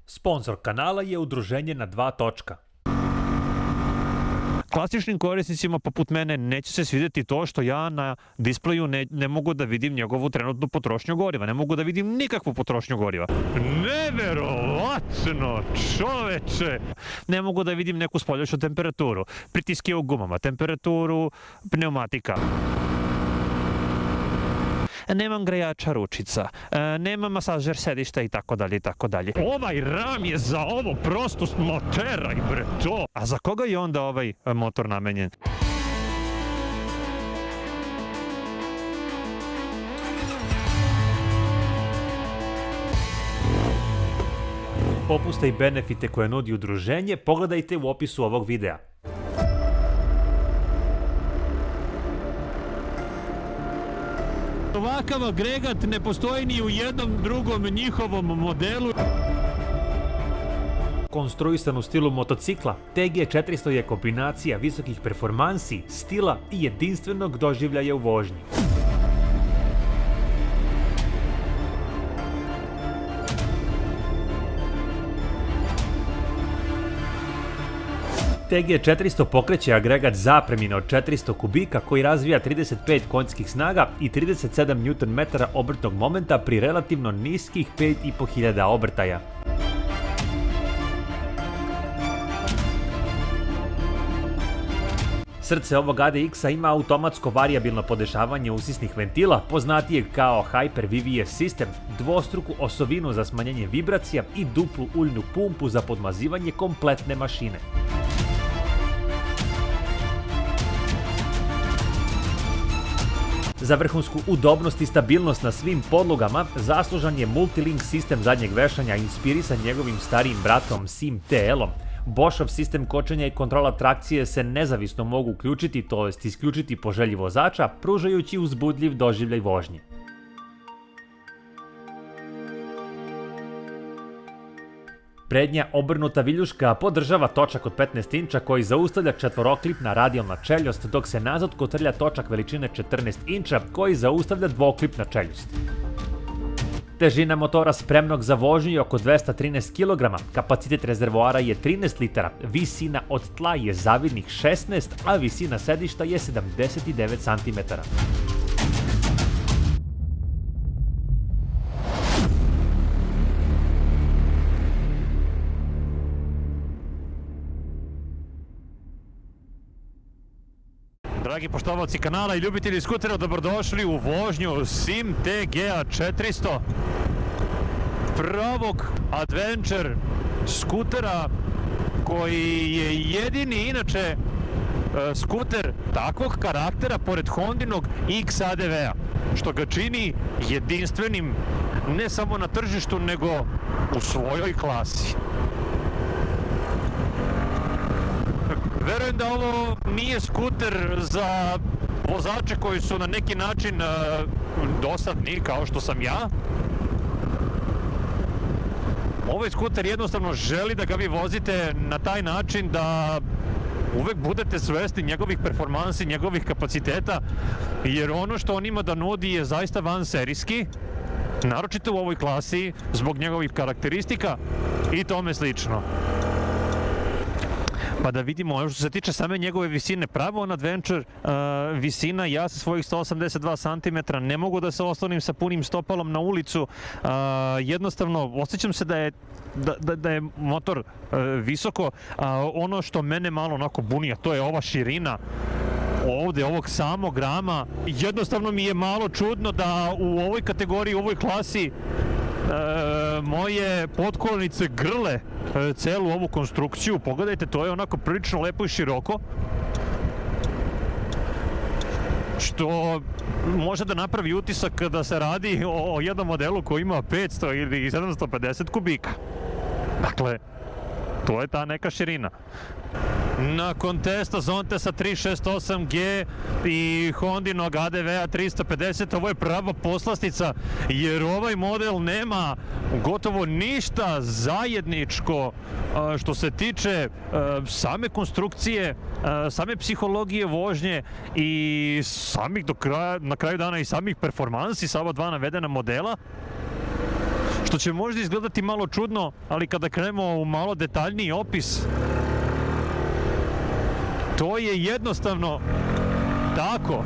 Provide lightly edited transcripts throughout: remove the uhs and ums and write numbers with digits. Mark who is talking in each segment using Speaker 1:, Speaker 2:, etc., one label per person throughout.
Speaker 1: Sponsor kanala je udruženje na 2 točka.
Speaker 2: Klasičnim korisnicima poput mene neće se svidjeti to što ja na displeju ne mogu da vidim njegovu trenutnu potrošnju goriva. Ne mogu da vidim nikakvu potrošnju goriva. Neverovatno, čoveče! Ne mogu da vidim neku spoljašnju temperaturu, pritiske u gumama, temperaturu pneumatika. Nemam grejača ručica, nemam masažer sedišta i tako dalje i tako dalje. Ovaj RAM je za ovo prosto moteraj bre to. A za koga je onda ovaj motor namenjen?
Speaker 1: Popuste i benefite koje nudi udruženje pogledajte u opisu ovog videa.
Speaker 2: Ovakav agregat ne postoji ni u jednom drugom njihovom modelu.
Speaker 1: Konstruisan u stilu motocikla, TG400 je kombinacija visokih performansi, stila i jedinstvenog doživljaja u vožnji. TG400 pokreće agregat zapremine od 400 kubika koji razvija 35 konjskih snaga i 37 Nm obrtnog momenta pri relativno niskih 5500 obrtaja. Srce ovog ADX-a ima automatsko varijabilno podešavanje usisnih ventila, poznatijeg kao Hyper VVS sistem, dvostruku osovinu za smanjenje vibracija i duplu uljnu pumpu za podmazivanje kompletne mašine. Za vrhunsku udobnost i stabilnost na svim podlogama zaslužan je multilink sistem zadnjeg vešanja inspirisan njegovim starijim bratom SIM TL-om. Boschov sistem kočenja i kontrola trakcije se nezavisno mogu uključiti, to jest isključiti po želji vozača, pružajući uzbudljiv doživljaj vožnje. Prednja obrnuta viljuška podržava točak od 15 inča koji zaustavlja četvoroklipna radijalna čeljost, dok se nazad kotrlja točak veličine 14 inča koji zaustavlja dvoklipna čeljost. Težina motora spremnog za vožnju je oko 213 kg, kapacitet rezervoara je 13 litara, visina od tla je zavidnih 16, a visina sedišta je 79 cm.
Speaker 2: Dragi poštovaoci kanala i ljubitelji skutera, dobrodošli u vožnju SIM TGA 400, pravog adventure skutera koji je jedini inače skuter takvog karaktera pored Hondinog X-ADV-a, što ga čini jedinstvenim ne samo na tržištu nego u svojoj klasi. Verujem da ovo nije skuter za vozače koji su na neki način dosadni, kao što sam ja. Ovaj skuter jednostavno želi da ga vi vozite na taj način da uvek budete svesni njegovih performansi, njegovih kapaciteta, jer ono što on ima da nudi je zaista vanserijski, naročito u ovoj klasi, zbog njegovih karakteristika i tome slično. Pa da vidimo, što se tiče same njegove visine, pravo on adventure visina, ja sa svojih 182 cm ne mogu da se oslonim sa punim stopalom na ulicu, jednostavno osjećam se da je motor visoko, ono što mene malo onako buni, a to je ova širina ovde, ovog samog rama. Jednostavno mi je malo čudno da u ovoj kategoriji, u ovoj klasi moje potkolnice grle celu ovu konstrukciju. Pogledajte, to je onako prilično lepo i široko, što može da napravi utisak da se radi o jednom modelu koji ima 500 ili 750 kubika. Dakle, to je ta neka širina. Nakon testa Zontesa 368G i Hondinog ADV-a 350, ovo je prava poslastica, jer ovaj model nema gotovo ništa zajedničko što se tiče same konstrukcije, same psihologije vožnje i samih na kraju dana i samih performansi sa ova dva navedena modela. Što što će možda izgledati malo čudno, ali kada krenemo u malo detaljniji opis, to je jednostavno tako.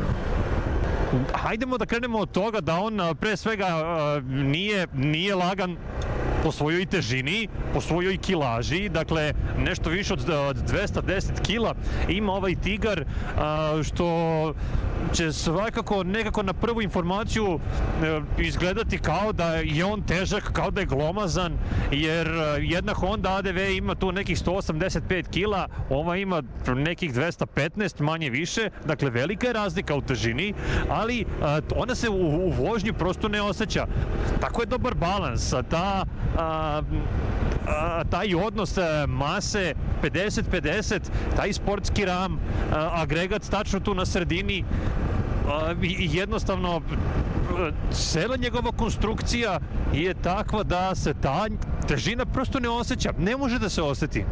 Speaker 2: Hajdemo da krenemo od toga da on pre svega nije lagan po svojoj težini, po svojoj kilaži, dakle nešto više od 210 kila ima ovaj Tigar, što će svakako nekako na prvu informaciju izgledati kao da je on težak, kao da je glomazan, jer jedna Honda ADV ima tu nekih 185 kila, ova ima nekih 215, manje više, dakle velika je razlika u težini, ali ona se u vožnji prosto ne osjeća. Tako je dobar balans, taj odnos mase 50-50, taj sportski ram, agregat tačno tu na sredini, i jednostavno cela njegova konstrukcija je takva da se ta težina prosto ne osjeća, ne može da se osjeti.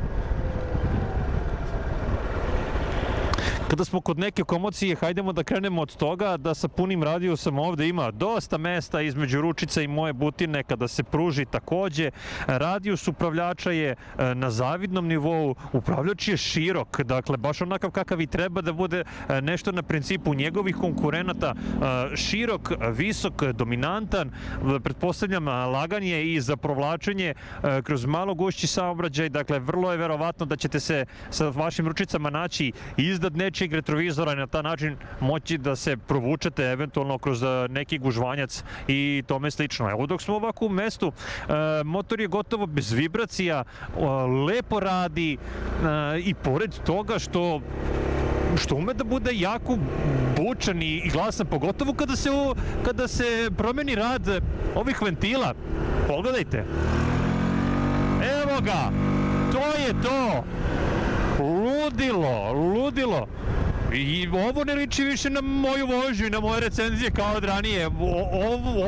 Speaker 2: Kada smo kod neke komocije, hajdemo da krenemo od toga da sa punim radijusom ovde ima dosta mesta između ručice i moje butine kada se pruži takođe. Radijus upravljača je na zavidnom nivou, upravljač je širok, dakle baš onakav kakav i treba da bude, nešto na principu njegovih konkurenata, širok, visok, dominantan, pretpostavljam lagan je i za provlačenje kroz malo gušći saobraćaj, dakle vrlo je verovatno da ćete se sa vašim ručicama naći iznad nečijeg retrovizora i na taj način moći da se provučete eventualno kroz neki gužvanjac i tome slično. Evo dok smo ovako u mestu, motor je gotovo bez vibracija, lepo radi, i pored toga što ume da bude jako bučan i glasan, pogotovo kada se promeni rad ovih ventila. Pogledajte. Evo ga! To je to! Ludilo! I ovo ne liči više na moju vožnju i na moje recenzije kao od ranije.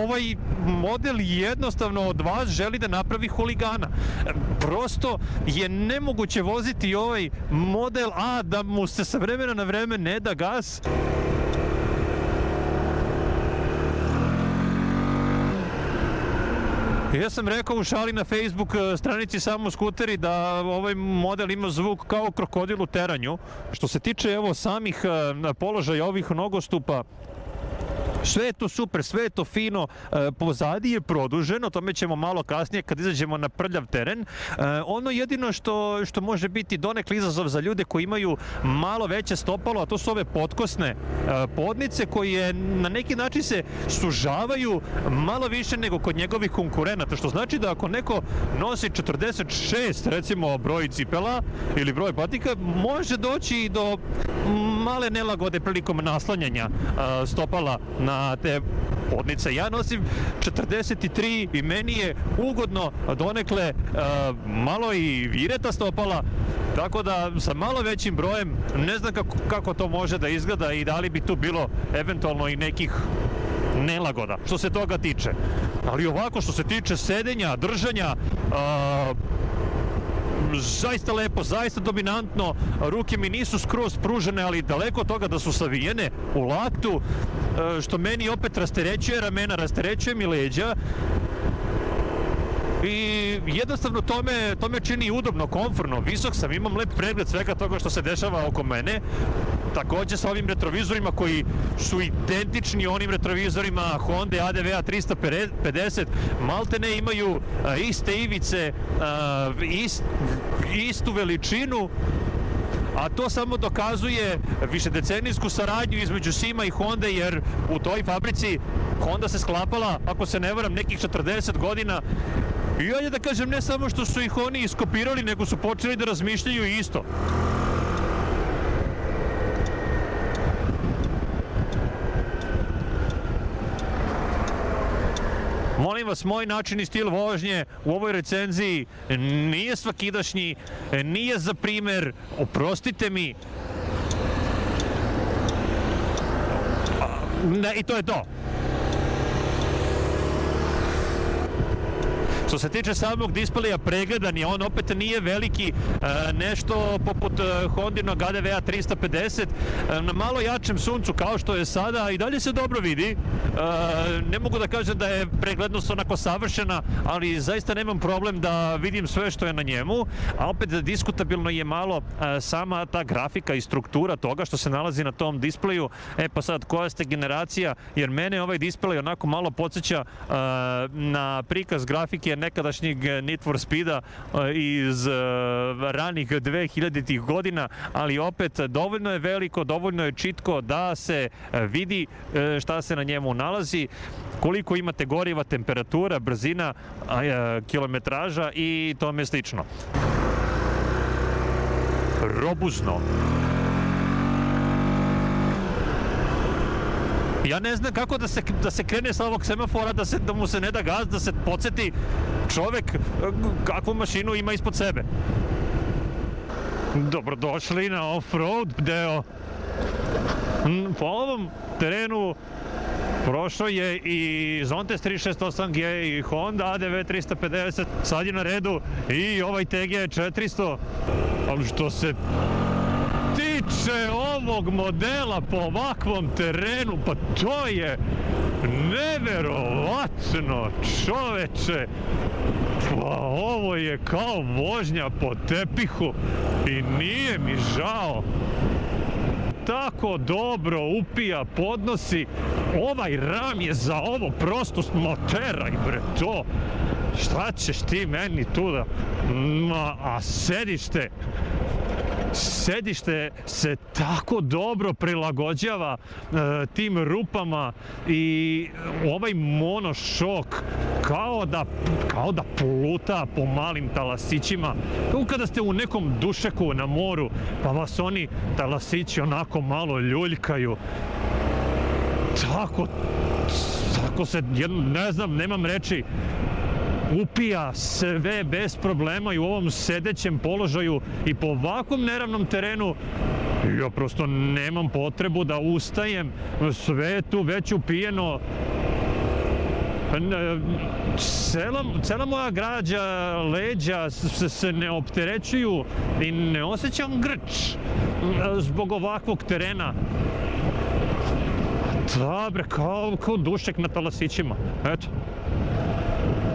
Speaker 2: Ovaj model jednostavno od vas želi da napravi huligana. Prosto je nemoguće voziti ovaj model A da mu se sa vremena na vreme ne da gas. Ja sam rekao u šali na Facebook stranici Samo skuteri da ovaj model ima zvuk kao krokodil u teranju. Što se tiče evo samih položaja ovih nogostupa, sve je to super, sve je to fino, pozadi je produženo, o tome ćemo malo kasnije kad izađemo na prljav teren. Ono jedino što može biti donekle izazov za ljude koji imaju malo veće stopalo, a to su ove potkosne podnice koje na neki način se sužavaju malo više nego kod njegovih konkurenata, što znači da ako neko nosi 46 recimo broj cipela ili broj patika, može doći i do male nelagode prilikom naslanjanja stopala na te podnice. Ja nosim 43 i meni je ugodno donekle malo i vireta stopala, tako da sa malo većim brojem ne znam kako to može da izgleda i da li bi tu bilo eventualno i nekih nelagoda što se toga tiče. Ali ovako što se tiče sedenja, držanja, zaista lepo, zaista dominantno, ruke mi nisu skroz pružene, ali daleko od toga da su savijene u laktu, što meni opet rasterećuje ramena, rasterećuje mi leđa i jednostavno to me čini udobno, komforno, visok sam, imam lep pregled svega toga što se dešava oko mene. Takođe sa ovim retrovizorima koji su identični onim retrovizorima Honda ADV-a 350, maltene imaju iste ivice, istu veličinu, a to samo dokazuje višedecenijsku saradnju između Sima i Honda, jer u toj fabrici Honda se sklapala, ako se ne varam, nekih 40 godina. I ajde da kažem, ne samo što su ih oni iskopirali, nego su počeli da razmišljaju isto. Molim vas, moj način i stil vožnje u ovoj recenziji nije svakidašnji, nije za primer, oprostite mi. I to je to. Što se tiče samog displeja, pregledan je, on opet nije veliki, nešto poput Hondinog ADV-a 350, na malo jačem suncu kao što je sada i dalje se dobro vidi. Ne mogu da kažem da je preglednost onako savršena, ali zaista nemam problem da vidim sve što je na njemu, a opet diskutabilno je malo sama ta grafika i struktura toga što se nalazi na tom displeju. Pa sad, koja ste generacija, jer mene ovaj displej onako malo podsjeća na prikaz grafike nekadašnjeg Need for Speeda iz ranih 2000-ih godina, ali opet dovoljno je veliko, dovoljno je čitko da se vidi šta se na njemu nalazi, koliko imate goriva, temperatura, brzina, kilometraža i tome slično. Robustno. Ja ne znam kako da se krene sa ovog semafora, da mu se ne da gaz, da se podsjeti čovek kakvu mašinu ima ispod sebe. Dobrodošli na off-road deo. Po ovom terenu prošao je i Zontes 368G i Honda ADV 350, sad je na redu i ovaj TG 400, ali što se tiče ovog modela po ovakvom terenu, pa to je neverovatno, čoveče. Pa ovo je kao vožnja po tepihu i nije mi žao. Tako dobro upija, podnosi, ovaj ram je za ovo prosto smoteraj bre to. Šta ćeš ti meni tu da... A sedište se tako dobro prilagođava tim rupama i ovaj monošok kao da pluta po malim talasićima, kao kada ste u nekom dušeku na moru pa vas oni talasići onako malo ljuljkaju. Tako se, ne znam, nemam reči, upija sve bez problema i u ovom sedećem položaju i po ovakvom neravnom terenu ja prosto nemam potrebu da ustajem, sve je tu već upijeno. Cela moja građa, leđa se ne opterećuju i ne osjećam grč zbog ovakvog terena. Da bre, kao dušek na talasićima, eto.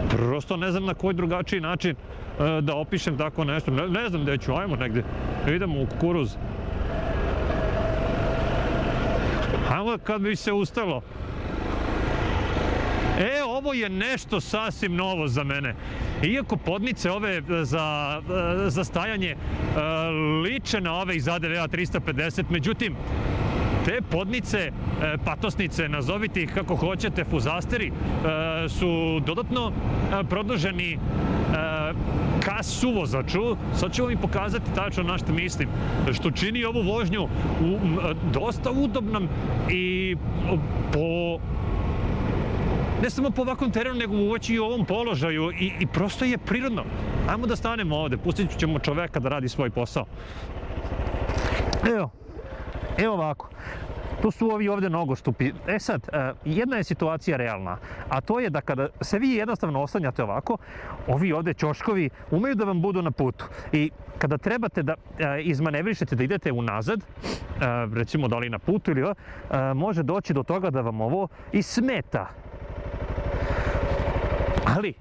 Speaker 2: Prosto ne znam na koji drugačiji način da opišem tako nešto. Ne znam gde ću, ajmo negde. Idemo u kukuruz. Ajmo kad bi se ustalo. Ovo je nešto sasvim novo za mene. Iako podnice ove za stajanje liče na ove iz ADV-a 350, međutim, te podnice, patosnice, nazovite ih kako hoćete, fuzasteri, su dodatno produženi ka suvozaču. Sad ću vam i pokazati tačno na što mislim, što čini ovu vožnju dosta udobnom i ne samo po ovakvom terenu, nego uoči i u ovom položaju i prosto je prirodno. Ajmo da stanemo ovde, pustit ćemo čoveka da radi svoj posao. Evo ovako, to su ovi ovde nogostupi. Sad, jedna je situacija realna, a to je da kada se vi jednostavno oslanjate ovako, ovi ovde ćoškovi umeju da vam budu na putu. I kada trebate da izmanevrišete, da idete unazad, recimo da li na putu ili može doći do toga da vam ovo i smeta. Ali,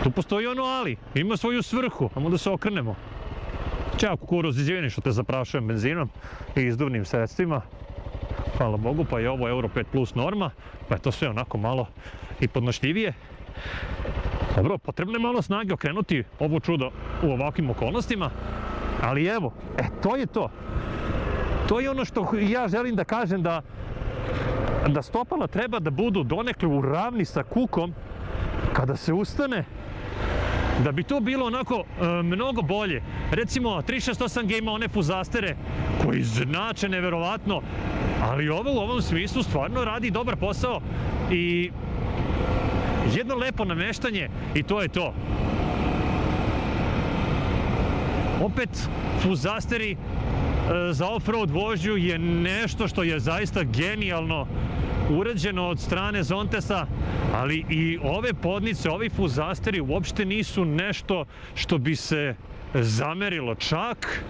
Speaker 2: tu postoji ono ali, ima svoju svrhu, ajmo da se okrenemo. Ćao kukuruz, izvini što te zaprašujem benzinom i izduvnim sredstvima. Hvala Bogu, pa je ovo Euro 5 plus norma, pa je to sve onako malo i podnošljivije. Dobro, potrebno je malo snage okrenuti ovo čudo u ovakvim okolnostima, ali evo, to je to. To je ono što ja želim da kažem, da stopala treba da budu donekle u ravni sa kukom kada se ustane, da bi to bilo onako mnogo bolje. Recimo 368G ima one fuzastere koji znače neverovatno, ali ovo u ovom smislu stvarno radi dobar posao i jedno lepo nameštanje i to je to. Opet, fuzasteri za off-road vožnju je nešto što je zaista genijalno urađeno od strane Zontesa, ali i ove podnice, ovi fuzasteri uopšte nisu nešto što bi se zamerilo, čak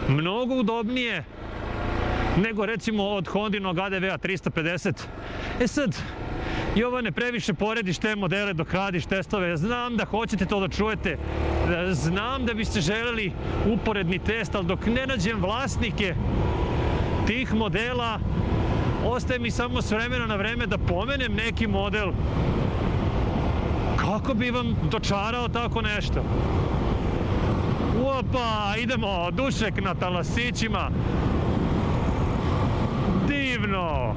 Speaker 2: mnogo udobnije nego recimo od Hondinog ADV-a 350. E sad, Jovane, previše porediš te modele dok radiš testove. Znam da hoćete to da čujete. Znam da biste želeli uporedni test, ali dok ne nađem vlasnike tih modela, ostaje mi samo s vremena na vreme da pomenem neki model. Kako bi vam dočarao tako nešto? Opa, idemo, Dušek na talasićima. Divno!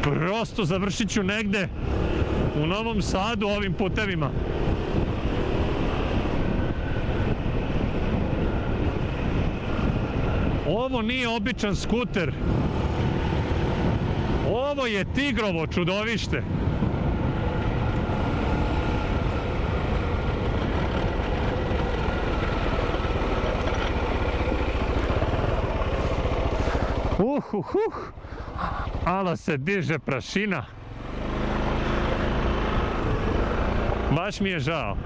Speaker 2: Prosto završit ću negde u Novom Sadu ovim putevima. Ovo nije običan skuter. Ovo je tigrovo čudovište. Ala se diže prašina. Baš mi je žao.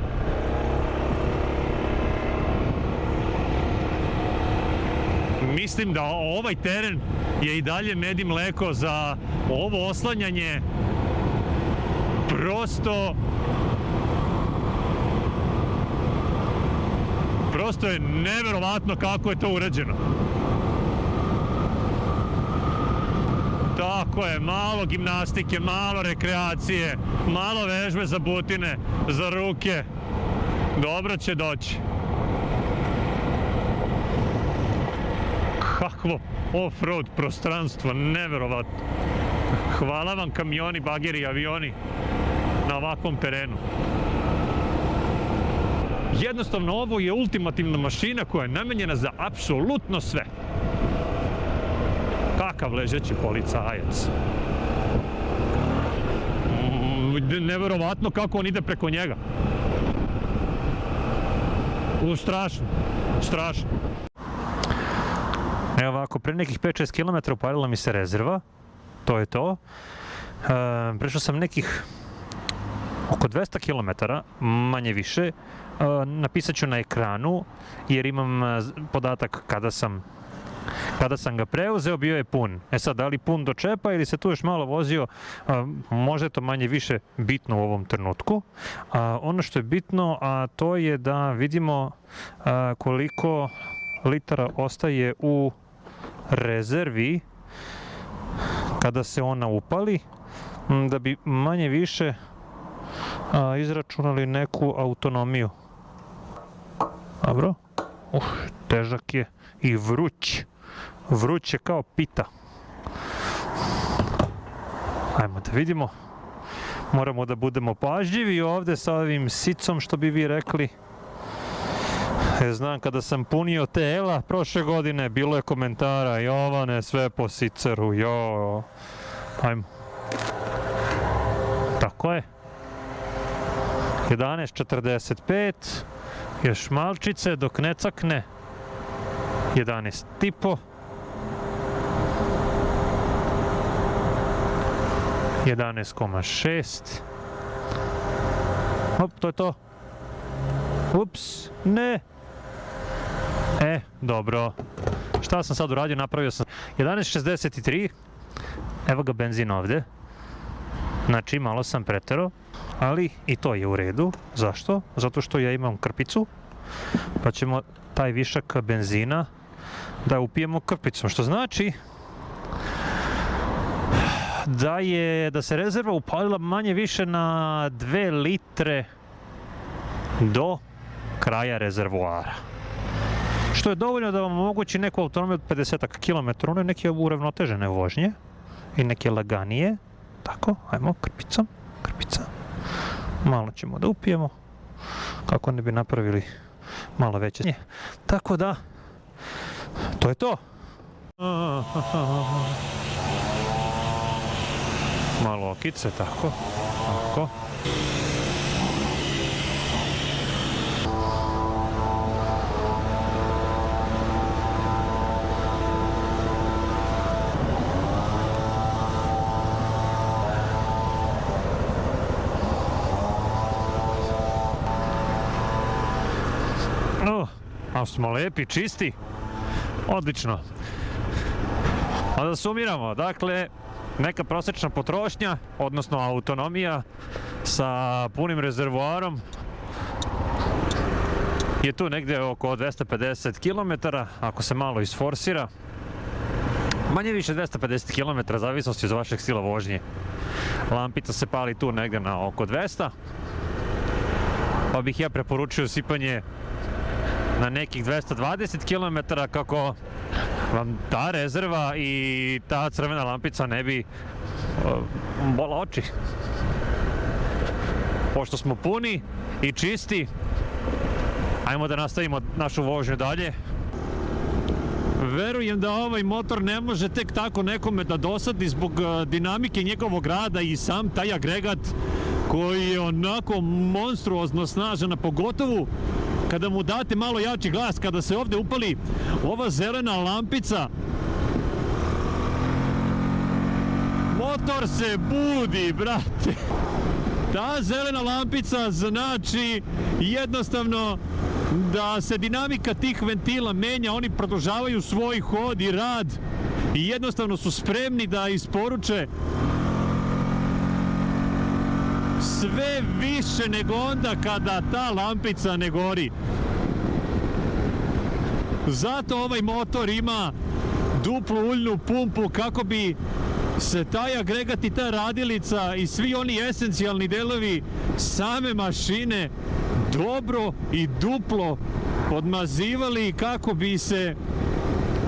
Speaker 2: Mislim da ovaj teren je i dalje med i mleko za ovo oslanjanje. Prosto je neverovatno kako je to urađeno. Tako je, malo gimnastike, malo rekreacije, malo vežbe za butine, za ruke. Dobro će doći. Kakvo off-road prostranstvo, neverovatno. Hvala vam kamioni, bageri, avioni na ovakvom terenu. Jednostavno, ovo je ultimativna mašina koja je namenjena za apsolutno sve. Kakav ležeći policajac. Neverovatno kako on ide preko njega. Strašno, strašno. Evo ovako, pre nekih 5-6 km upalila mi se rezerva. To je to. Prešao sam nekih oko 200 km, manje više. Napisat ću na ekranu, jer imam podatak kada sam ga preuzeo, bio je pun. E sad, da li pun do čepa ili se tu još malo vozio, možda je to manje više bitno u ovom trenutku. Ono što je bitno, a to je da vidimo koliko litara ostaje u rezervi kada se ona upali, da bi manje više izračunali neku autonomiju. Dobro. Težak je i vruć. Vruć je kao pita. Ajmo da vidimo. Moramo da budemo pažljivi ovde sa ovim sicom, što bi vi rekli. Znam, kada sam punio TL-a prošle godine, bilo je komentara: Jovane, sve po siceru, jo. Ajmo. Tako je. 11:45. Još malčice dok ne cakne. 11,5. 11,6. Hop, to je to. Ups, ne. Dobro. Šta sam sad uradio? Napravio sam 11,63. Evo ga benzin ovde. Znači, malo sam preterao, ali i to je u redu. Zašto? Zato što ja imam krpicu, pa ćemo taj višak benzina da upijemo krpicom, što znači da se rezerva upalila manje više na 2 litre do kraja rezervoara. Što je dovoljno da vam omogući neku autonomiju od 50 km, ono je neke uravnotežene vožnje i neke laganije. Tako, ajmo, krpicom, krpica. Malo ćemo da upijemo, kako ne bi napravili malo veće. Tako da, to je to. Malo okice, tako, tako. A smo lepi, čisti. Odlično. A da sumiramo, dakle, neka prosječna potrošnja, odnosno autonomija sa punim rezervoarom je tu negdje oko 250 km, ako se malo isforsira. Manje više 250 km, zavisnosti od vašeg stila vožnje. Lampica se pali tu negdje na oko 200, pa bih ja preporučio sipanje na nekih 220 km kako vam ta rezerva i ta crvena lampica ne bi bola oči. Pošto smo puni i čisti, ajmo da nastavimo našu vožnju dalje. Verujem da ovaj motor ne može tek tako nekome da dosadi zbog dinamike njegovog rada i sam taj agregat koji je onako monstruozno snažan, a pogotovo kada mu date malo jači glas, kada se ovdje upali ova zelena lampica, motor se budi, brate. Ta zelena lampica znači jednostavno da se dinamika tih ventila menja, oni produžavaju svoj hod i rad i jednostavno su spremni da isporuče sve više nego onda kada ta lampica ne gori. Zato ovaj motor ima duplu uljnu pumpu kako bi se taj agregat i ta radilica i svi oni esencijalni delovi same mašine dobro i duplo podmazivali kako bi se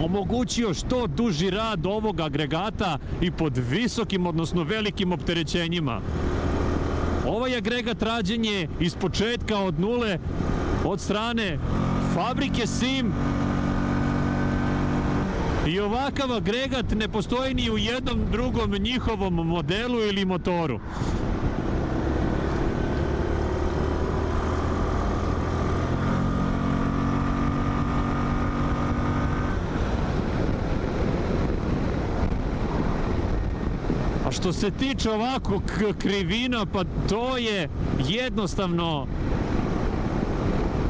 Speaker 2: omogućio što duži rad ovog agregata i pod visokim, odnosno velikim opterećenjima. Ovaj agregat rađen je iz početka od nule od strane fabrike SIM i ovakav agregat ne postoji ni u jednom drugom njihovom modelu ili motoru. A što se tiče ovakvog krivina, pa to je jednostavno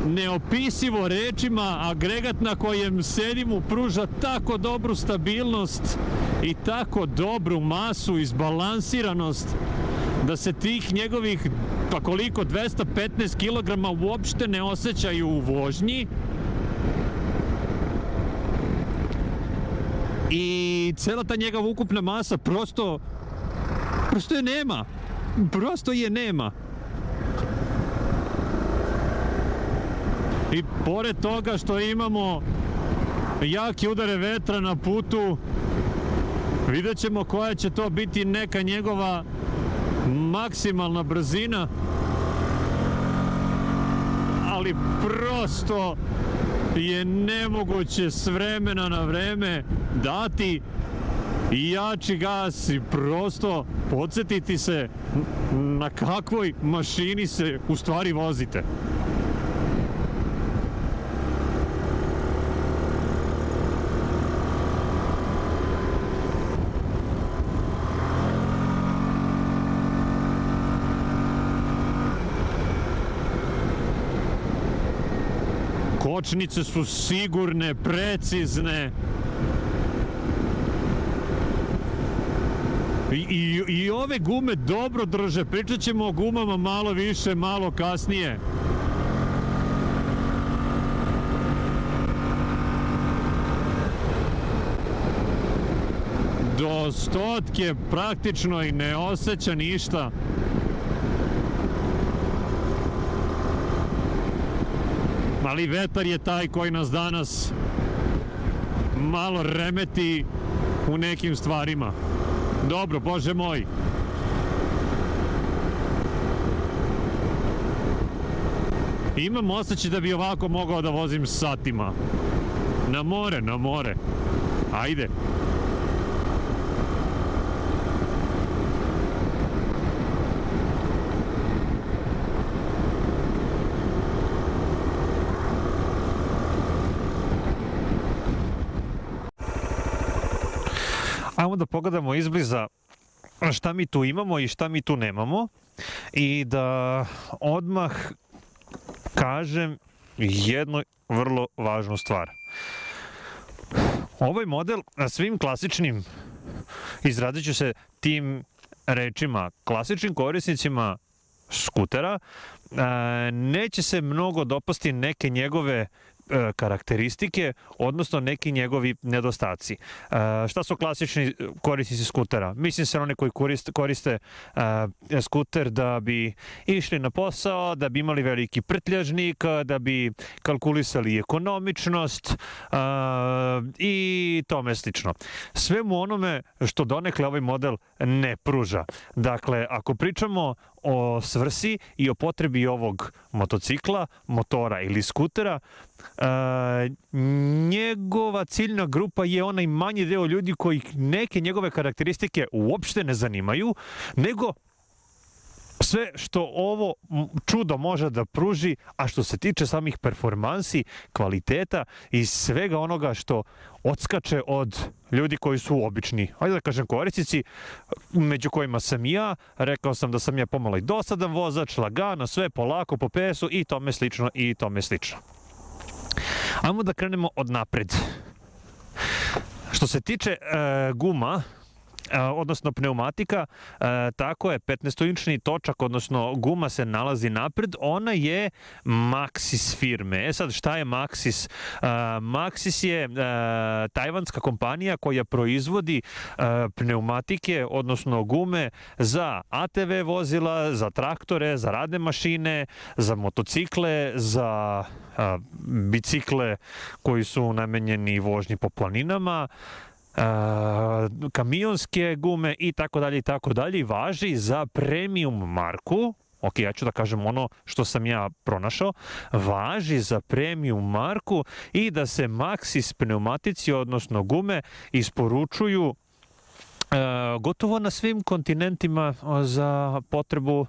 Speaker 2: neopisivo rečima. Agregat na kojem sedimo pruža tako dobru stabilnost i tako dobru masu, izbalansiranost da se tih njegovih, pa koliko, 215 kg uopšte ne osjećaju u vožnji. I cela ta njegova ukupna masa prosto je nema. Prosto je nema. I pored toga što imamo jake udare vetra na putu, vidjet ćemo koja će to biti neka njegova maksimalna brzina, ali prosto je nemoguće s vremena na vreme dati jači gas i prosto podsjetiti se na kakvoj mašini se u stvari vozite. Kočnice su sigurne, precizne. I ove gume dobro drže. Pričat ćemo o gumama malo više, malo kasnije. Do stotke praktično i ne osjeća ništa. Ali vetar je taj koji nas danas malo remeti u nekim stvarima. Dobro, Bože moj. Imam osjećaj da bi ovako mogao da vozim satima. Na more, na more. Ajde. Ajmo da pogledamo izbliza šta mi tu imamo i šta mi tu nemamo i da odmah kažem jedno vrlo važnu stvar. Ovaj model svim klasičnim, izrazit ću se tim rečima, klasičnim korisnicima skutera, neće se mnogo dopasti neke njegove karakteristike, odnosno neki njegovi nedostaci. Šta su klasični korisnici skutera? Mislim se oni koji koriste skuter da bi išli na posao, da bi imali veliki prtljažnik, da bi kalkulisali ekonomičnost i tome slično. Svemu onome što donekle ovaj model ne pruža. Dakle, ako pričamo o svrsi i o potrebi ovog motocikla, motora ili skutera, njegova ciljna grupa je onaj manji deo ljudi koji neke njegove karakteristike uopšte ne zanimaju, nego sve što ovo čudo može da pruži, a što se tiče samih performansi, kvaliteta i svega onoga što odskače od ljudi koji su obični, ajde da kažem korisnici, među kojima sam i ja. Rekao sam da sam ja pomalo i dosadan vozač, lagano, sve polako po PS-u i tome slično i tome slično. Ajmo da krenemo od napred. Što se tiče guma, odnosno pneumatika, tako je, 15-inčni točak, odnosno guma se nalazi napred, ona je Maxxis firme. Sad, šta je Maxxis? Maxxis je tajvanska kompanija koja proizvodi pneumatike, odnosno gume za ATV vozila, za traktore, za radne mašine, za motocikle, za bicikle koji su namenjeni vožnji po planinama, kamionske gume i tako dalje, važi za premium marku. Ok, ja ću da kažem ono što sam ja pronašao, važi za premium marku i da se Maxxis pneumatici, odnosno gume, isporučuju gotovo na svim kontinentima za potrebu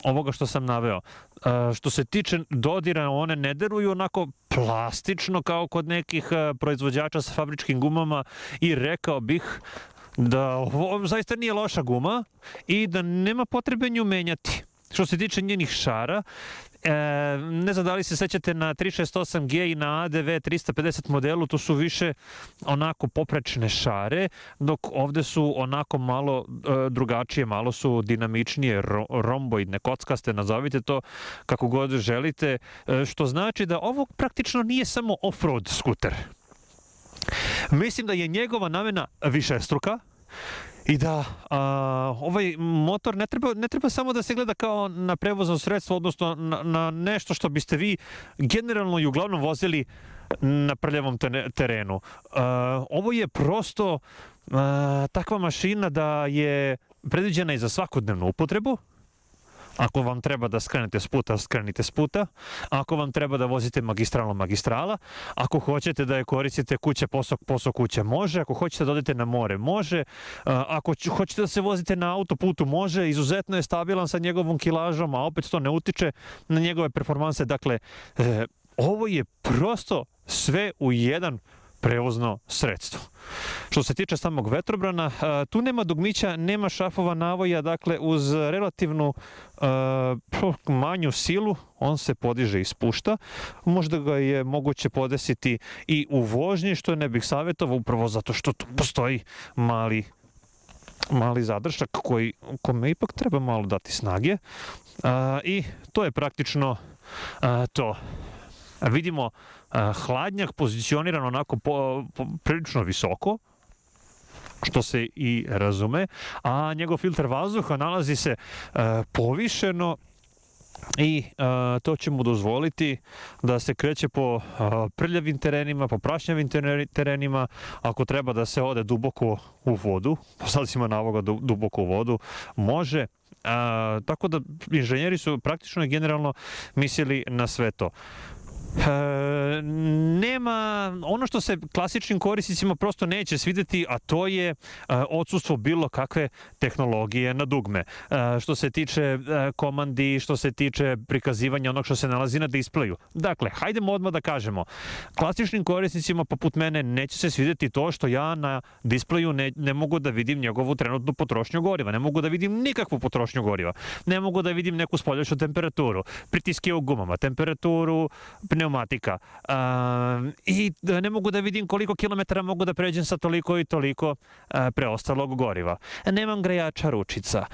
Speaker 2: ovoga što sam naveo. Što se tiče dodira, one ne deruju onako plastično kao kod nekih proizvođača sa fabričkim gumama i rekao bih da ovo zaista nije loša guma i da nema potrebe nju menjati. Što se tiče njenih šara, ne znam da li se sećate na 368G i na ADV 350 modelu, to su više onako poprečne šare, dok ovde su onako malo drugačije, malo su dinamičnije, romboidne, kockaste, nazovite to kako god želite, što znači da ovo praktično nije samo off-road skuter. Mislim da je njegova namena višestruka, i da ovaj motor ne treba samo da se gleda kao na prevozno sredstvo, odnosno na nešto što biste vi generalno i uglavnom vozili na prljavom terenu. Ovo je prosto takva mašina da je predviđena i za svakodnevnu upotrebu. Ako vam treba da skrenete s puta, skrenite s puta. Ako vam treba da vozite magistrala. Ako hoćete da je koristite kuća, posao kuća, može. Ako hoćete da odete na more, može. Ako hoćete da se vozite na autoputu, može. Izuzetno je stabilan sa njegovom kilažom, a opet to ne utiče na njegove performanse. Dakle, ovo je prosto sve u jedan prevozno sredstvo. Što se tiče samog vetrobrana, tu nema dugmića, nema šafova navoja, dakle uz relativnu manju silu on se podiže i spušta. Možda ga je moguće podesiti i u vožnji, što ne bih savjetovao, upravo zato što tu postoji mali zadršak kome ipak treba malo dati snage. I to je praktično to. Vidimo hladnjak pozicioniran onako prilično visoko, što se i razume, a njegov filter vazduha nalazi se povišeno i to će mu dozvoliti da se kreće po prljavim terenima, po prašnjavim terenima, ako treba da se ode duboko u vodu, po znacima navoda duboko u vodu, može. Tako da inženjeri su praktično i generalno mislili na sve to. Nema ono što se klasičnim korisnicima prosto neće svideti, a to je odsustvo bilo kakve tehnologije na dugme. Što se tiče komandi, što se tiče prikazivanja onog što se nalazi na displeju. Dakle, hajdemo odmah da kažemo, klasičnim korisnicima poput mene neće se svideti to što ja na displeju ne mogu da vidim njegovu trenutnu potrošnju goriva, ne mogu da vidim nikakvu potrošnju goriva, ne mogu da vidim neku spoljašnju temperaturu, pritiske u gumama, temperaturu pneumatika. I ne mogu da vidim koliko kilometara mogu da pređem sa toliko i toliko preostalog goriva. Nemam grejača ručica,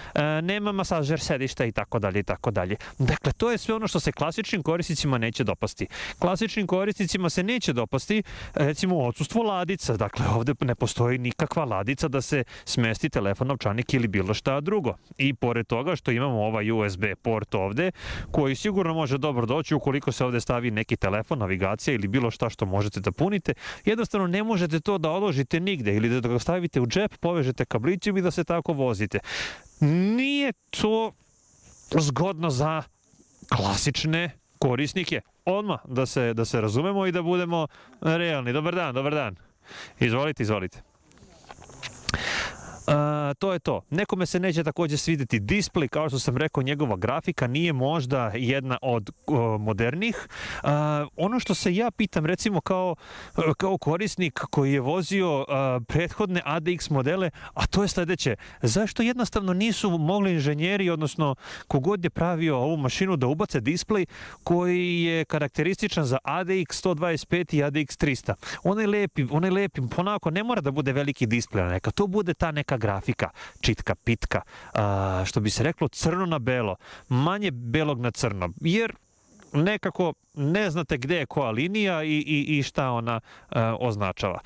Speaker 2: nemam masažer sedišta i tako dalje i tako dalje. Dakle, to je sve ono što se klasičnim korisnicima neće dopasti. Klasičnim korisnicima se neće dopasti, recimo, odsustvo ladica. Dakle, ovde ne postoji nikakva ladica da se smesti telefon, novčanik ili bilo šta drugo. I pored toga što imamo ovaj USB port ovde, koji sigurno može dobro doći ukoliko se ovde stavi neki telefon, navigacija ili bilo šta što možete da punite, jednostavno ne možete to da odložite nigde ili da ga stavite u džep, povežete kablićem i da se tako vozite. Nije to zgodno za klasične korisnike. Odmah da se razumemo i da budemo realni. Dobar dan, dobar dan. Izvolite, izvolite. To je to. Nekome se neće takođe svideti display, kao što sam rekao, njegova grafika nije možda jedna od modernijih. Ono što se ja pitam, recimo kao korisnik koji je vozio prethodne ADX modele, a to je sledeće: zašto jednostavno nisu mogli inženjeri, odnosno kogod je pravio ovu mašinu, da ubace display koji je karakterističan za ADX 125 i ADX 300? Onaj lepi, onako, ne mora da bude veliki display, neka to bude ta neka grafika, čitka, pitka, što bi se reklo crno na belo, manje belog na crno, jer nekako ne znate gde je koja linija i šta ona označava.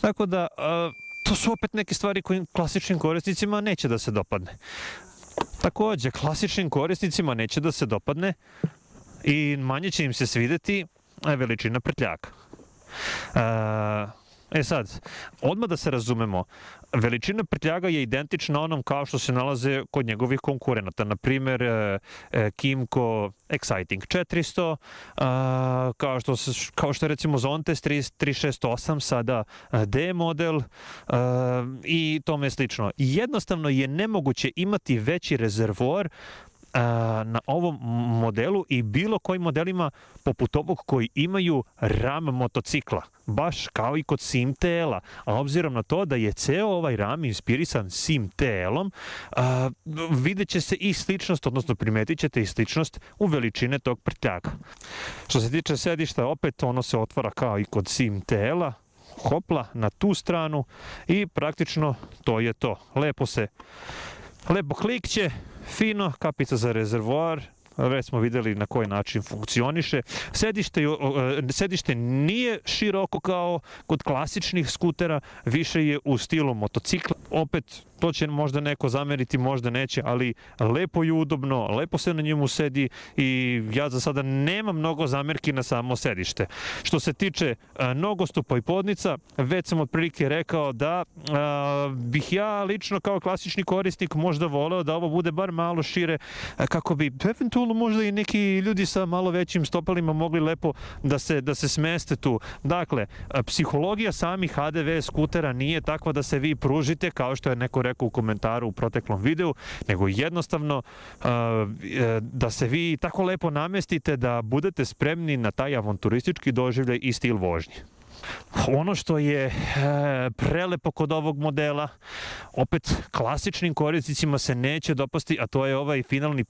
Speaker 2: Tako da, to su opet neke stvari koje klasičnim korisnicima neće da se dopadne. Takođe, klasičnim korisnicima neće da se dopadne i manje će im se svideti veličina prtljaka. Sad, odmah da se razumemo, veličina prtljaga je identična onom kao što se nalaze kod njegovih konkurenata. Na primer, Kimco Exciting 400, kao što je recimo Zontes 368, sada D model i tome slično. Jednostavno je nemoguće imati veći rezervoar na ovom modelu i bilo kojim modelima poput ovog koji imaju RAM motocikla, baš kao i kod SIMTL-a. A obzirom na to da je ceo ovaj RAM inspirisan SIMTL-om, vidjet će se i sličnost, odnosno primetit ćete i sličnost u veličine tog prtljaka. Što se tiče sedišta, opet ono se otvara kao i kod SIMTL-a, hopla na tu stranu i praktično to je to. Lepo klikće, fino, kapica za rezervoar, već smo videli na koji način funkcioniše. Sedište nije široko kao kod klasičnih skutera, više je u stilu motocikla. Opet, to će možda neko zameriti, možda neće, ali lepo i udobno, lepo se na njemu sedi i ja za sada nemam mnogo zamerki na samo sedište. Što se tiče nogostupa i podnica, već sam otprilike rekao da bih ja lično kao klasični korisnik možda voleo da ovo bude bar malo šire, kako bi eventualno možda i neki ljudi sa malo većim stopalima mogli lepo da se smeste tu. Dakle, psihologija samih ADV skutera nije takva da se vi pružite, kao što je neko rekao u komentaru u proteklom videu, nego jednostavno da se vi tako lepo namestite da budete spremni na taj avanturistički doživljaj i stil vožnje. Ono što je prelepo kod ovog modela, opet klasičnim korisnicima se neće dopasti, a to je ovaj finalni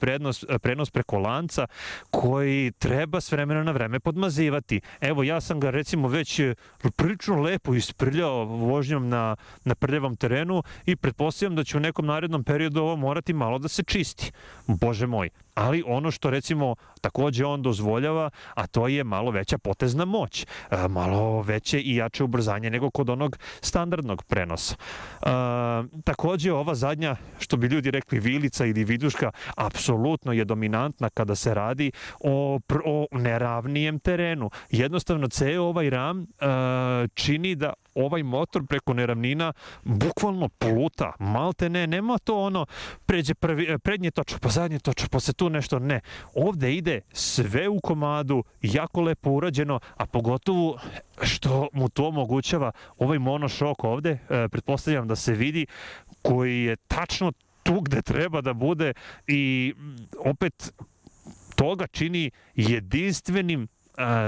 Speaker 2: prenos preko lanca koji treba s vremena na vreme podmazivati. Evo, ja sam ga recimo već prilično lepo isprljao vožnjom na prljavom terenu i pretpostavljam da će u nekom narednom periodu ovo morati malo da se čisti. Bože moj. Ali ono što recimo takođe on dozvoljava, a to je malo veća potezna moć, malo veće i jače ubrzanje nego kod onog standardnog prenosa. Takođe ova zadnja, što bi ljudi rekli, vilica ili viduška, apsolutno je dominantna kada se radi o neravnijem terenu. Jednostavno, ceo ovaj RAM čini da ovaj motor preko neravnina bukvalno pluta, malte ne, nema to ono pređe prednje točak, pa zadnje točak, pa se tu nešto, ne. Ovde ide sve u komadu, jako lepo urađeno, a pogotovo što mu to omogućava ovaj monošok ovde, pretpostavljam da se vidi, koji je tačno tu gde treba da bude i opet toga čini jedinstvenim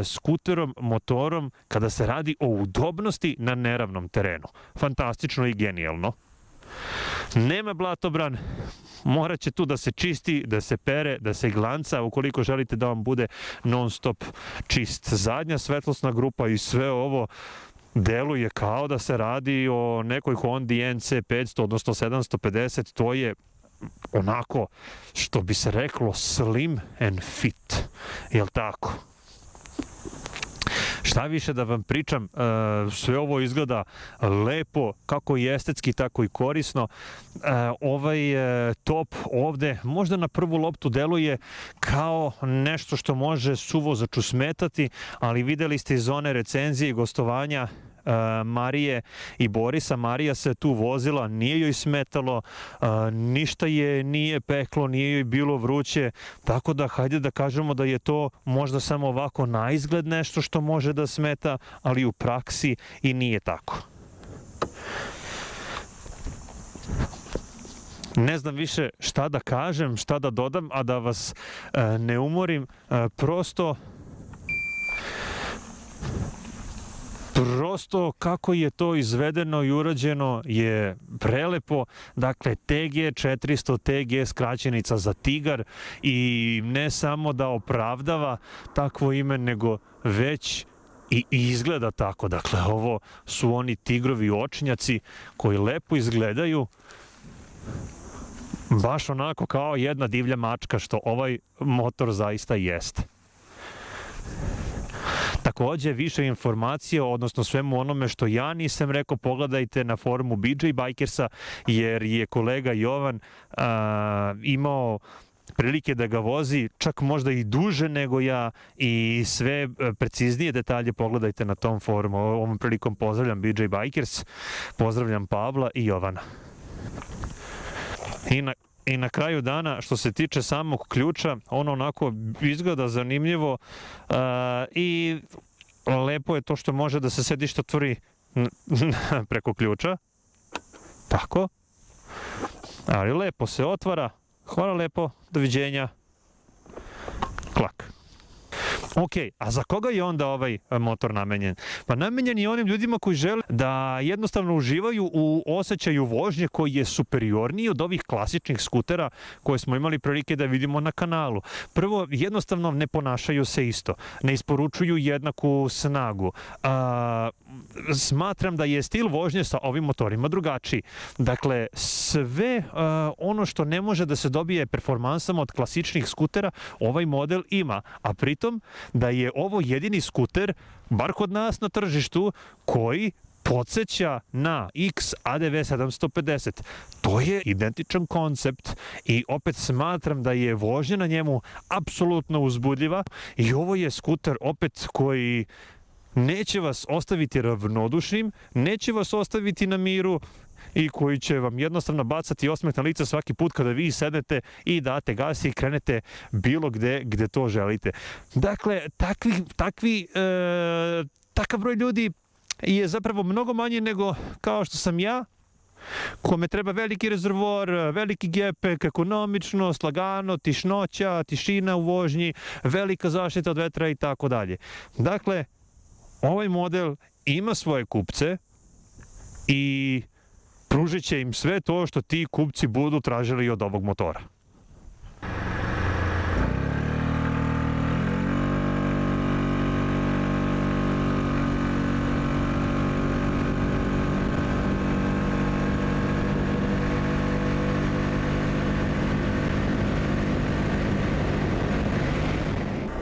Speaker 2: skuterom, motorom, kada se radi o udobnosti na neravnom terenu. Fantastično i genijalno. Nema blatobran, morat će tu da se čisti, da se pere, da se glanca, ukoliko želite da vam bude non stop čist. Zadnja svetlosna grupa i sve ovo deluje kao da se radi o nekoj Hondi NC 500, odnosno 750, to je onako, što bi se reklo, slim and fit, jel tako? Šta više da vam pričam, sve ovo izgleda lepo, kako i estetski, tako i korisno. Ovaj top ovde možda na prvu loptu deluje kao nešto što može suvozaču smetati, ali videli ste iz one recenzije i gostovanja Marije i Borisa. Marija se tu vozila, nije joj smetalo, ništa je nije peklo, nije joj bilo vruće, tako da hajde da kažemo da je to možda samo ovako na izgled nešto što može da smeta, ali u praksi i nije tako. Ne znam više šta da kažem, šta da dodam, a da vas ne umorim, prosto kako je to izvedeno i urađeno je prelepo. Dakle, TG400, TG skraćenica za Tigar, i ne samo da opravdava takvo ime, nego već i izgleda tako. Dakle, ovo su oni tigrovi očnjaci koji lepo izgledaju, baš onako kao jedna divlja mačka, što ovaj motor zaista jeste. Takođe, više informacija, odnosno svemu onome što ja nisam rekao, pogledajte na forumu BJ Bikersa, jer je kolega Jovan imao prilike da ga vozi, čak možda i duže nego ja, i sve preciznije detalje pogledajte na tom forumu. Ovom prilikom pozdravljam BJ Bikers, pozdravljam Pavla i Jovana. I na kraju dana, što se tiče samog ključa, ono onako izgleda zanimljivo i lepo je to što može da se sedište otvori preko ključa. Tako. Ali lepo se otvara. Hvala lepo, doviđenja. Klak. Ok, a za koga je onda ovaj motor namenjen? Pa namenjen je onim ljudima koji žele da jednostavno uživaju u osjećaju vožnje koji je superiorniji od ovih klasičnih skutera koje smo imali prilike da vidimo na kanalu. Prvo, jednostavno ne ponašaju se isto, ne isporučuju jednaku snagu. Smatram da je stil vožnje sa ovim motorima drugačiji. Dakle, sve ono što ne može da se dobije performansama od klasičnih skutera, ovaj model ima, a pritom da je ovo jedini skuter, bar kod nas na tržištu, koji podsjeća na ADV 750. To je identičan koncept i opet smatram da je vožnja na njemu apsolutno uzbudljiva, i ovo je skuter opet koji neće vas ostaviti ravnodušnim, neće vas ostaviti na miru, i koji će vam jednostavno bacati osmeh na lice svaki put kada vi sednete i date gas i krenete bilo gde to želite. Dakle, takav broj ljudi je zapravo mnogo manji nego kao što sam ja, kome treba veliki rezervoar, veliki gepek, ekonomičnost, lagano, tišnoća, tišina u vožnji, velika zaštita od vetra i tako dalje. Dakle, ovaj model ima svoje kupce i pružit će im sve to što ti kupci budu tražili od ovog motora.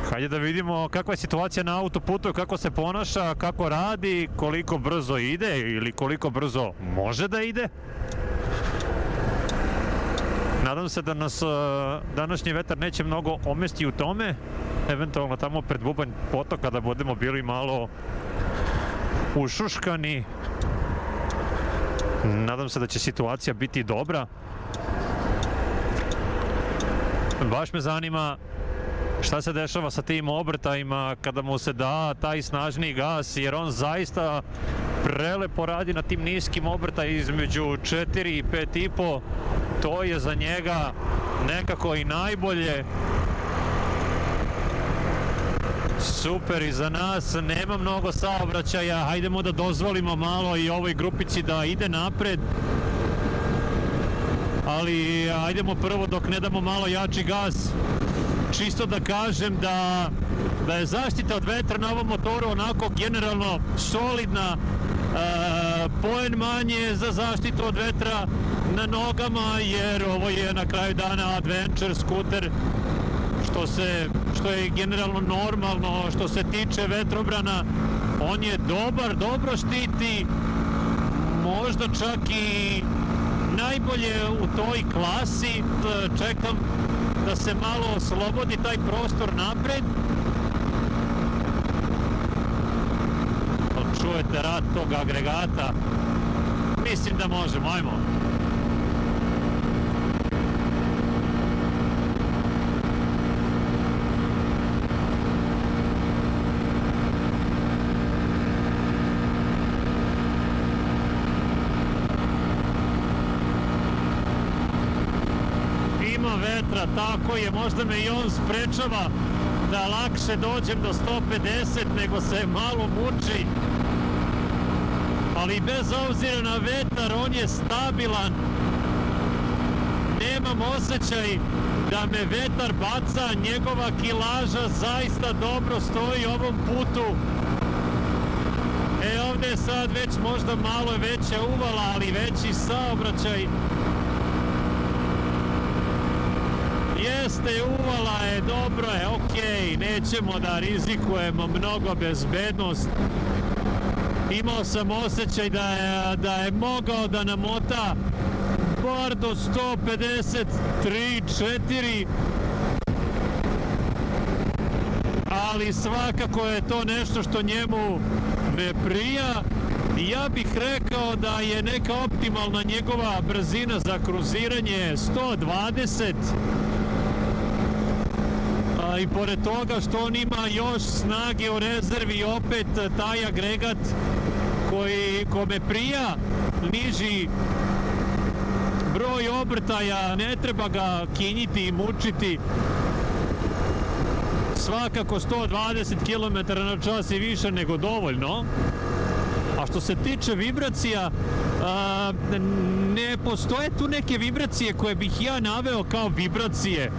Speaker 2: Hajde da vidimo kakva je situacija na autoputu, kako se ponaša, kako radi, koliko brzo ide ili koliko brzo može da ide. Nadam se da nas današnji vetar neće mnogo omesti u tome, eventualno tamo pred bubanj potoka da budemo bili malo ušuškani. Nadam se da će situacija biti dobra. Baš me zanima šta se dešava sa tim obrtajima kada mu se da taj snažniji gas, jer on zaista prelepo radi na tim niskim obrtajima između 4 i 5,5. To je za njega nekako i najbolje. Super, i za nas nema mnogo saobraćaja, hajdemo da dozvolimo malo i ovoj grupici da ide napred. ali ajdemo prvo dok ne damo malo jači gas, čisto da kažem da je zaštita od vetra na ovom motoru onako generalno solidna, poen manje za zaštitu od vetra na nogama, jer ovo je na kraju dana adventure skuter, što je generalno normalno što se tiče vetrobrana. On je dobar, dobro štiti, možda čak i najbolje u toj klasi. Čekam da se malo oslobodi taj prostor napred. Čujete rad tog agregata? Mislim da možemo, ajmo. Ima vetra, tako je, možda me i on sprečava da lakše dođem do 150, nego se malo muči. Ali bez obzira na vetar, on je stabilan. Nemam osjećaj da me vetar baca, njegova kilaža zaista dobro stoji ovom putu. Ovdje je sad već možda malo veća uvala, ali veći saobraćaj. Jeste, uvala je, dobro je, okej, nećemo da rizikujemo mnogo bezbednost. Imao sam osjećaj da je mogao da namota bar do 153, 4, ali svakako je to nešto što njemu ne prija. Ja bih rekao da je neka optimalna njegova brzina za kruziranje 120, i pored toga što on ima još snage u rezervi, opet taj agregat kome prija niži broj obrtaja, ne treba ga kinjiti i mučiti. Svakako 120 km/h je više nego dovoljno. A što se tiče vibracija, ne postoje tu neke vibracije koje bih ja naveo kao vibracije.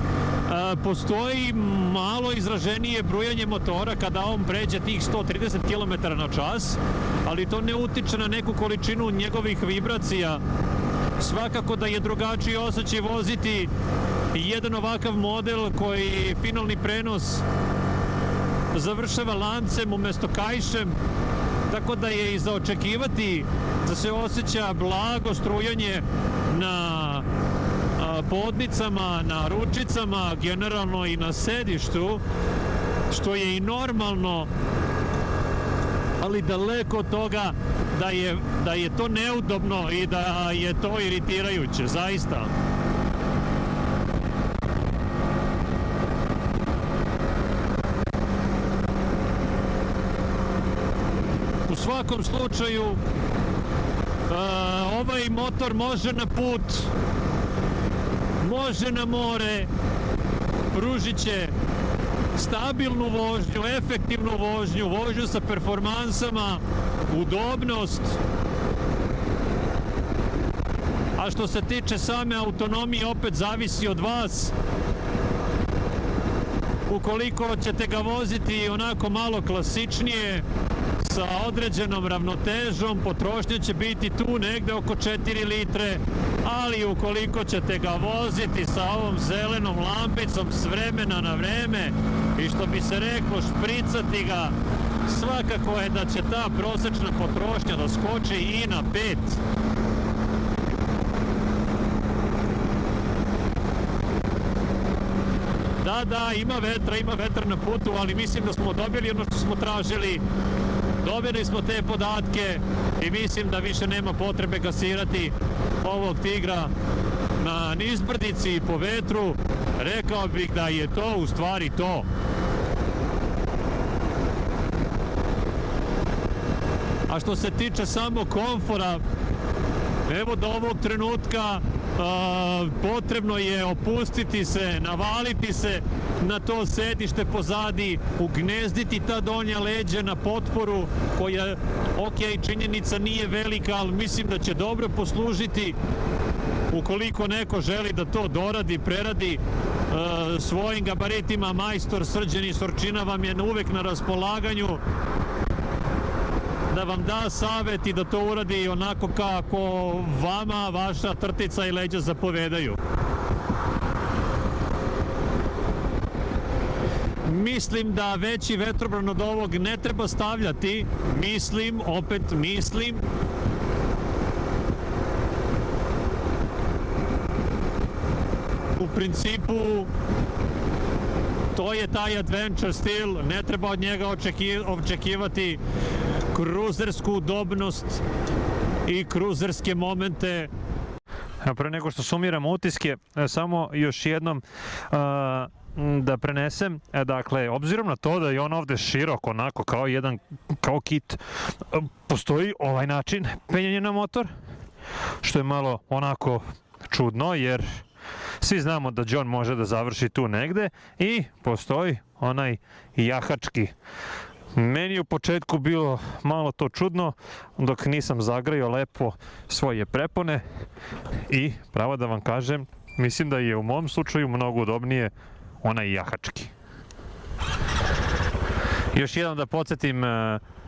Speaker 2: Postoji malo izraženije brujanje motora kada on pređe tih 130 km/h, ali to ne utiče na neku količinu njegovih vibracija. Svakako da je drugačiji osjećaj voziti jedan ovakav model koji finalni prenos završava lancem umjesto kaišem, tako da je i za očekivati da se osjeća blago strujanje na podnicama, na ručicama, generalno i na sedištu, što je i normalno, ali daleko od toga da je to neudobno i da je to iritirajuće, zaista. U svakom slučaju, ovaj motor može na put, može na more, pružit će stabilnu vožnju, efektivnu vožnju, vožnju sa performansama, udobnost. A što se tiče same autonomije, opet zavisi od vas. Ukoliko ćete ga voziti onako malo klasičnije, sa određenom ravnotežom, potrošnja će biti tu negde oko 4 litre, ali ukoliko ćete ga voziti sa ovom zelenom lampicom s vremena na vreme i što bi se reklo špricati ga, svakako je da će ta prosečna potrošnja da skoči i na 5. Da, ima vetra na putu, ali mislim da smo dobili ono što smo tražili. Dobili smo te podatke i mislim da više nema potrebe gasirati ovog tigra na nizbrdici i po vetru. Rekao bih da je to u stvari to. A što se tiče samog komfora, evo do ovog trenutka potrebno je opustiti se, navaliti se na to sedište pozadi, ugnezditi ta donja leđa na potporu koja, ok, činjenica nije velika, ali mislim da će dobro poslužiti Ukoliko neko želi da to doradi, preradi svojim gabaritima, majstor Srđan iz Sorčina vam je uvek na raspolaganju da vam da savjet i da to uradi onako kako vama vaša trtica i leđa zapovedaju. Mislim da veći vetrobran od ovog ne treba stavljati. Mislim, opet mislim, u principu to je taj adventure stil, ne treba od njega očekivati kruzersku udobnost i kruzerske momente. Pre nego što sumiramo utiske, samo još jednom da prenesem, dakle, obzirom na to da je on ovde širok, onako kao kit, postoji ovaj način penjanja na motor, što je malo onako čudno, jer svi znamo da John može da završi tu negde i postoji onaj jahački. Meni je u početku bilo malo to čudno dok nisam zagrejao lepo svoje prepone i pravo da vam kažem, mislim da je u mom slučaju mnogo udobnije onaj jahački. Još jednom da podsjetim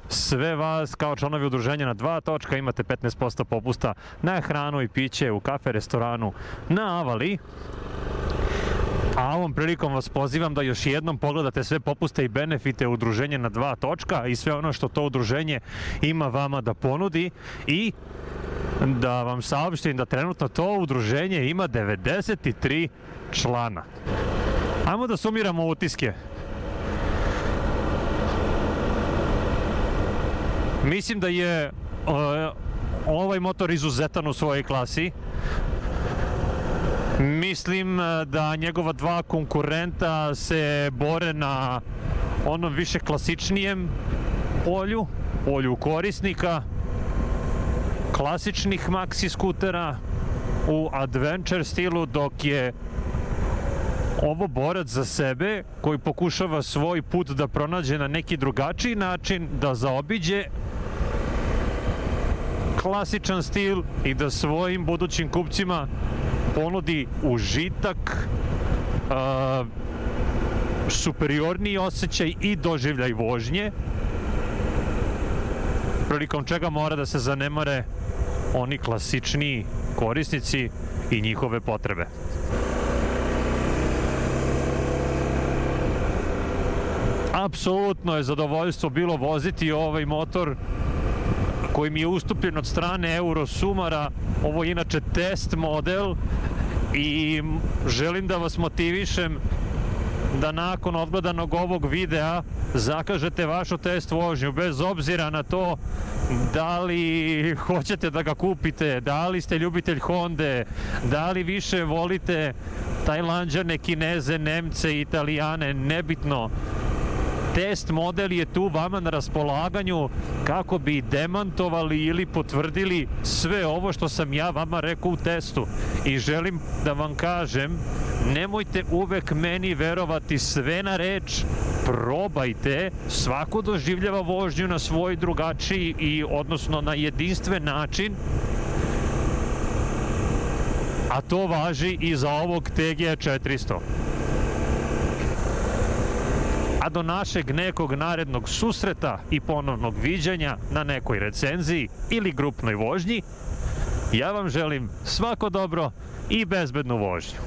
Speaker 2: sve vas kao članovi udruženja na 2 točka, imate 15% popusta na hranu i piće u kafe restoranu na Avali. A ovom prilikom vas pozivam da još jednom pogledate sve popuste i benefite udruženja na 2 točka i sve ono što to udruženje ima vama da ponudi i da vam saopštim da trenutno to udruženje ima 93 člana. Ajmo da sumiramo utiske. Mislim da je ovaj motor izuzetan u svojoj klasi. Mislim da njegova 2 konkurenta se bore na onom više klasičnijem polju korisnika, klasičnih maxi skutera u adventure stilu, dok je ovo borac za sebe koji pokušava svoj put da pronađe na neki drugačiji način, da zaobiđe klasičan stil i da svojim budućim kupcima ponudi užitak, superiorniji osjećaj i doživljaj vožnje, prilikom čega mora da se zanemare oni klasičniji korisnici i njihove potrebe. Apsolutno je zadovoljstvo bilo voziti ovaj motor koji mi je ustupljen od strane Eurosumara. Ovo je inače test model i želim da vas motivišem da nakon odgledanog ovog videa zakažete vašu test vožnju, bez obzira na to da li hoćete da ga kupite, da li ste ljubitelj Honde, da li više volite Tajlanđane, Kineze, Nemce, Italijane, nebitno. Test model je tu vama na raspolaganju kako bi demantovali ili potvrdili sve ovo što sam ja vama rekao u testu. I želim da vam kažem, nemojte uvek meni verovati sve na reč, probajte, svako doživljava vožnju na svoj drugačiji i odnosno na jedinstven način, a to važi i za ovog TG 400. A do našeg nekog narednog susreta i ponovnog viđanja na nekoj recenziji ili grupnoj vožnji, ja vam želim svako dobro i bezbednu vožnju.